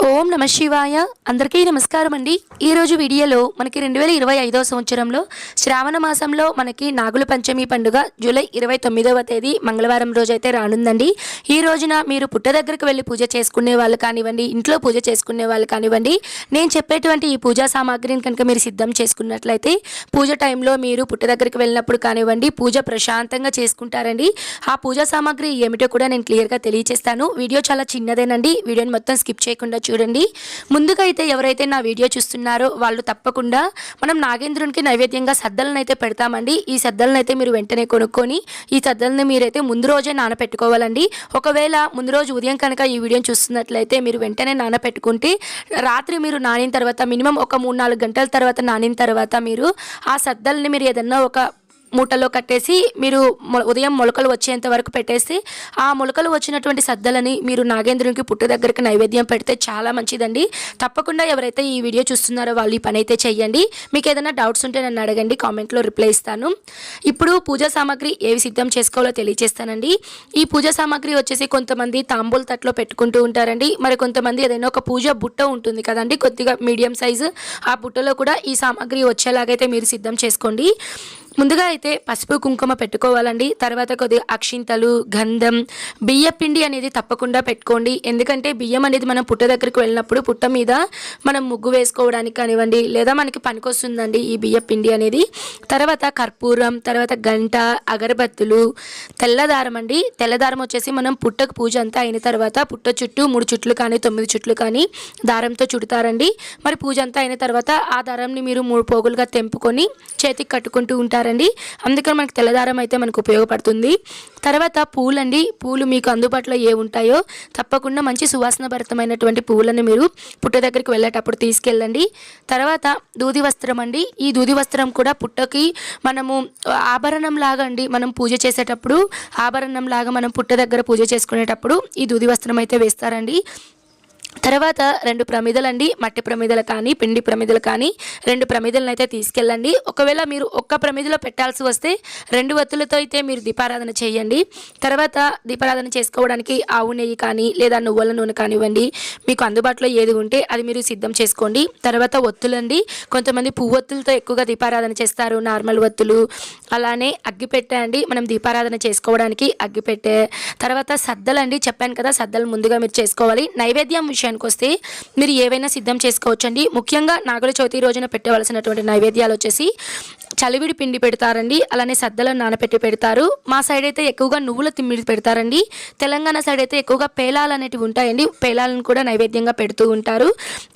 ఓం నమ శివాయ. అందరికీ నమస్కారం అండి. ఈరోజు వీడియోలో మనకి 2025వ సంవత్సరంలో శ్రావణ మాసంలో మనకి నాగుల పంచమి పండుగ జూలై 29వ తేదీ మంగళవారం రోజు అయితే రానుందండి. ఈ రోజున మీరు పుట్ట దగ్గరికి వెళ్ళి పూజ చేసుకునే వాళ్ళు కానివ్వండి, ఇంట్లో పూజ చేసుకునే వాళ్ళు కానివ్వండి, నేను చెప్పేటువంటి ఈ పూజా సామాగ్రిని కనుక మీరు సిద్ధం చేసుకున్నట్లయితే పూజ టైంలో మీరు పుట్ట దగ్గరికి వెళ్ళినప్పుడు కానివ్వండి పూజ ప్రశాంతంగా చేసుకుంటారండి. ఆ పూజా సామాగ్రి ఏమిటో కూడా నేను క్లియర్గా తెలియజేస్తాను. వీడియో చాలా చిన్నదేనండి. వీడియోని మొత్తం స్కిప్ చేయకుండా చూడండి. ముందుగా అయితే ఎవరైతే నా వీడియో చూస్తున్నారో వాళ్ళు తప్పకుండా మనం నాగేంద్రునికి నైవేద్యంగా సద్దలను అయితే పెడతామండి. ఈ సద్దలను అయితే మీరు వెంటనే కొనుక్కొని ఈ సద్దలను మీరైతే ముందు రోజే నానపెట్టుకోవాలండి. ఒకవేళ ముందు రోజు ఉదయం కనుక ఈ వీడియోని చూస్తున్నట్లయితే మీరు వెంటనే నానపెట్టుకుంటే రాత్రి మీరు నానిన తర్వాత మినిమం ఒక 3-4 గంటల తర్వాత నానిన తర్వాత మీరు ఆ సద్దల్ని మీరు ఏదన్నా ఒక మూటలో కట్టేసి మీరు ఉదయం మొలకలు వచ్చేంత వరకు పెట్టేసి ఆ మొలకలు వచ్చినటువంటి సద్దలని మీరు నాగేంద్రునికి పుట్టు దగ్గరికి నైవేద్యం పెడితే చాలా మంచిదండి. తప్పకుండా ఎవరైతే ఈ వీడియో చూస్తున్నారో వాళ్ళు ఈ పని అయితే చెయ్యండి. మీకు ఏదైనా డౌట్స్ ఉంటే నన్ను అడగండి, కామెంట్లో రిప్లై ఇస్తాను. ఇప్పుడు పూజా సామాగ్రి ఏవి సిద్ధం చేసుకోవాలో తెలియజేస్తానండి. ఈ పూజా సామాగ్రి వచ్చేసి కొంతమంది తాంబూల తట్లో పెట్టుకుంటూ ఉంటారండి. మరి కొంతమంది ఏదైనా ఒక పూజ బుట్ట ఉంటుంది కదండి, కొద్దిగా మీడియం సైజు, ఆ బుట్టలో కూడా ఈ సామాగ్రి వచ్చేలాగైతే మీరు సిద్ధం చేసుకోండి. ముందుగా అయితే పసుపు కుంకుమ పెట్టుకోవాలండి. తర్వాత కొద్దిగా అక్షింతలు, గంధం, బియ్య పిండి అనేది తప్పకుండా పెట్టుకోండి. ఎందుకంటే బియ్యం అనేది మనం పుట్ట దగ్గరికి వెళ్ళినప్పుడు పుట్ట మీద మనం ముగ్గు వేసుకోవడానికి కానివ్వండి లేదా మనకి పనికొస్తుందండి ఈ బియ్య పిండి అనేది. తర్వాత కర్పూరం, తర్వాత గంట, అగరబత్తులు, తెల్లదారం అండి. తెల్లదారం వచ్చేసి మనం పుట్టకు పూజ అంతా అయిన తర్వాత పుట్ట చుట్టూ 3 చుట్లు కానీ 9 చుట్లు కానీ దారంతో చుడతారండి. మరి పూజ అంతా అయిన తర్వాత ఆ దారంని మీరు 3 పోగులుగా తెంపుకొని చేతికి కట్టుకుంటూ ఉంటారండి. అందుకని మనకి తెల్లదారం అయితే మనకు ఉపయోగపడుతుంది. తర్వాత పూలండి. పూలు మీకు అందుబాటులో ఏ ఉంటాయో తప్పకుండా మంచి సువాసన భరితమైనటువంటి పూలను మీరు పుట్ట దగ్గరికి వెళ్ళేటప్పుడు తీసుకెళ్ళండి. తర్వాత దూది వస్త్రం అండి. ఈ దూది వస్త్రం కూడా పుట్టకి మనము ఆభరణం లాగా అండి. మనం పూజ చేసేటప్పుడు ఆభరణం లాగా మనం పుట్ట దగ్గర పూజ చేసుకునేటప్పుడు ఈ దూది వస్త్రం అయితే వేస్తారండి. తర్వాత 2 ప్రమిదలండి. మట్టి ప్రమిదలు కానీ పిండి ప్రమిదలు కానీ 2 ప్రమిదలను అయితే తీసుకెళ్ళండి. ఒకవేళ మీరు ఒక్క ప్రమిదలో పెట్టాల్సి వస్తే 2 వత్తులతో అయితే మీరు దీపారాధన చేయండి. తర్వాత దీపారాధన చేసుకోవడానికి ఆవు నెయ్యి కానీ లేదా నువ్వుల నూనె కానివ్వండి, మీకు అందుబాటులో ఏది ఉంటే అది మీరు సిద్ధం చేసుకోండి. తర్వాత ఒత్తులండి. కొంతమంది పువ్వొత్తులతో ఎక్కువగా దీపారాధన చేస్తారు, నార్మల్ ఒత్తులు. అలానే అగ్గిపెట్టె అండి. మనం దీపారాధన చేసుకోవడానికి అగ్గిపెట్టె. తర్వాత సద్దలండి. చెప్పాను కదా, సద్దలు ముందుగా మీరు చేసుకోవాలి. నైవేద్యం విషయానికి వస్తే మీరు ఏవైనా సిద్ధం చేసుకోవచ్చండి. ముఖ్యంగా నాగుల చవితి రోజున పెట్టవలసినటువంటి నైవేద్యాలు వచ్చేసి చలివిడి పిండి పెడతారండి. అలానే సద్దలను నానపెట్టి పెడతారు. మా సైడ్ అయితే ఎక్కువగా నువ్వుల తిమ్మిడి పెడతారండి. తెలంగాణ సైడ్ అయితే ఎక్కువగా పేలాలు అనేటివి ఉంటాయండి. పేలాలను కూడా నైవేద్యంగా పెడుతూ ఉంటారు.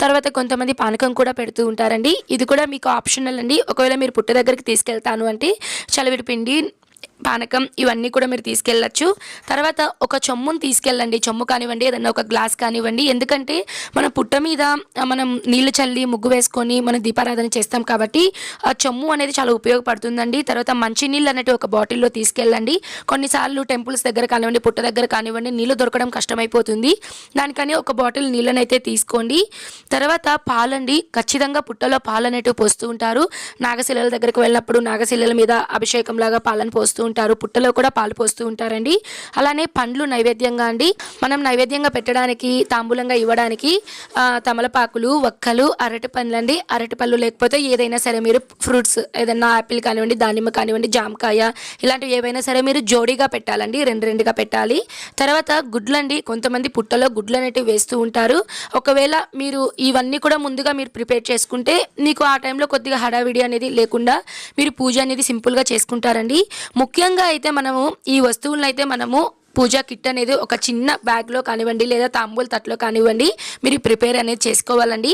తర్వాత కొంతమంది పానకం కూడా పెడుతూ ఉంటారండి. ఇది కూడా మీకు ఆప్షనల్ అండి. ఒకవేళ మీరు పుట్ట దగ్గరికి తీసుకెళ్తాను అంటే చలివిడి పిండి, పానకం ఇవన్నీ కూడా మీరు తీసుకెళ్ళచ్చు. తర్వాత ఒక చెమ్మును తీసుకెళ్ళండి. చెమ్ము కానివ్వండి, ఏదన్నా ఒక గ్లాస్ కానివ్వండి. ఎందుకంటే మన పుట్ట మీద మనం నీళ్లు చల్లి ముగ్గు వేసుకొని మనం దీపారాధన చేస్తాం కాబట్టి ఆ చెమ్ము అనేది చాలా ఉపయోగపడుతుందండి. తర్వాత మంచినీళ్ళు అనేవి ఒక బాటిల్లో తీసుకెళ్ళండి. కొన్నిసార్లు టెంపుల్స్ దగ్గర కానివ్వండి, పుట్ట దగ్గర కానివ్వండి నీళ్ళు దొరకడం కష్టమైపోతుంది. దానికని ఒక బాటిల్ నీళ్ళని అయితే తీసుకోండి. తర్వాత పాలండి. ఖచ్చితంగా పుట్టలో పాలు అనేటివి పోస్తూ ఉంటారు. నాగశిలల దగ్గరికి వెళ్ళినప్పుడు నాగశిలల మీద అభిషేకం లాగా పాలను పోస్తూ ఉంటారు. పుట్టలో కూడా పాలు పోస్తూ ఉంటారండి. అలానే పండ్లు నైవేద్యంగా అండి. మనం నైవేద్యంగా పెట్టడానికి, తాంబూలంగా ఇవ్వడానికి తమలపాకులు, వక్కలు, అరటి పండ్లు అండి. అరటి పళ్ళు లేకపోతే ఏదైనా సరే మీరు ఫ్రూట్స్ ఏదైనా యాపిల్ కానివ్వండి, దానిమ్మ కానివ్వండి, జామకాయ ఇలాంటివి ఏవైనా సరే మీరు జోడీగా పెట్టాలండి. 2 పెట్టాలి. తర్వాత గుడ్లండి. కొంతమంది పుట్టలో గుడ్లు అనేటివి వేస్తూ ఉంటారు. ఒకవేళ మీరు ఇవన్నీ కూడా ముందుగా మీరు ప్రిపేర్ చేసుకుంటే మీకు ఆ టైంలో కొద్దిగా హడావిడి అనేది లేకుండా మీరు పూజ అనేది సింపుల్గా చేసుకుంటారండి. ముఖ్యంగా అయితే మనము ఈ వస్తువులను అయితే మనము పూజా కిట్ అనేది ఒక చిన్న బ్యాగ్లో కానివ్వండి లేదా తాంబూల తట్లో కానివ్వండి మీరు ప్రిపేర్ అనేది చేసుకోవాలండి.